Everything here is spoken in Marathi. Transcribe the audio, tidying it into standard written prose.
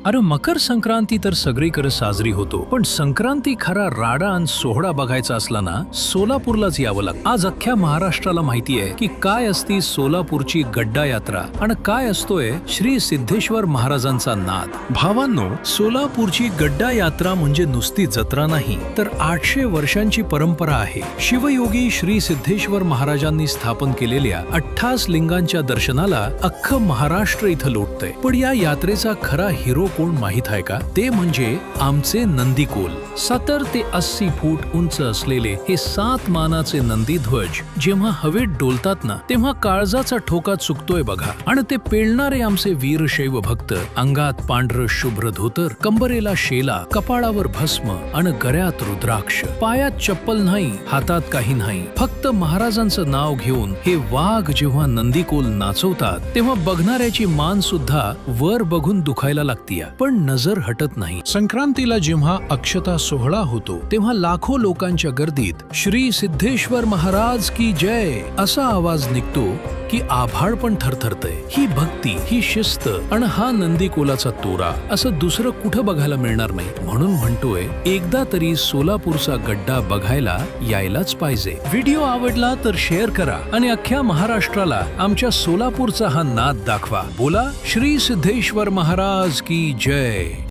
अरे मकर संक्रांती तर सगळीकडे साजरी होतो, पण संक्रांती खरा राडा आणि सोहळा बघायचा असला ना सोलापूरलाच यावं लागतं. आज अख्ख्या महाराष्ट्राला माहिती आहे की काय असती सोलापूरची गड्डा यात्रा आणि काय असतोय श्री सिद्धेश्वर महाराजांचा नाद. भावांनो, सोलापूरची गड्डा यात्रा म्हणजे नुसती जत्रा नाही, तर 800 वर्षांची परंपरा आहे. शिवयोगी श्री सिद्धेश्वर महाराजांनी स्थापन केलेल्या 28 लिंगांच्या दर्शनाला अख्खं महाराष्ट्र इथं लोटतंय. पण या यात्रेचा खरा हिरो कोण माहित आहे का? ते म्हणजे आमचे नंदीकोल. 70 ते 80 फूट उंच असलेले हे 7 मानाचे नंदीध्वज जेव्हा हवेत डोलतात ना, तेव्हा काळजाचा ठोका चुकतोय बघा. आणि ते पेलणारे आमचे वीरशैव भक्त, अंगात पांढरं शुभ्र धोतर, कंबरेला शेला, कपाळावर भस्म आणि गळ्यात रुद्राक्ष, पायात चप्पल नाही, हातात काही नाही, फक्त महाराजांचं नाव घेऊन हे वाघ जेव्हा नंदीकोल नाचवतात तेव्हा बघणाऱ्याची मान सुद्धा वर बघून दुखायला लागतीया, पण नजर हटत नाही. संक्रांतीला जेव्हा अक्षता सोहळा होतो तेव्हा लाखो लोकांच्या गर्दीत श्री सिद्धेश्वर महाराज की जय असा आवाज निघतो की आभाळ पण थरथरतय. ही भक्ती, ही शिस्त आणि हा नंदीकोलाचा तोरा असं दुसरं कुठं बघायला मिळणार नाही. म्हणून म्हणतोय, एकदा तरी सोलापूरचा गड्डा बघायला यायलाच पाहिजे. व्हिडिओ आवडला तर शेअर करा आणि अख्ख्या महाराष्ट्राला आमच्या सोलापूरचा हा नाद दाखवा. बोला, श्री सिद्धेश्वर महाराज की जय.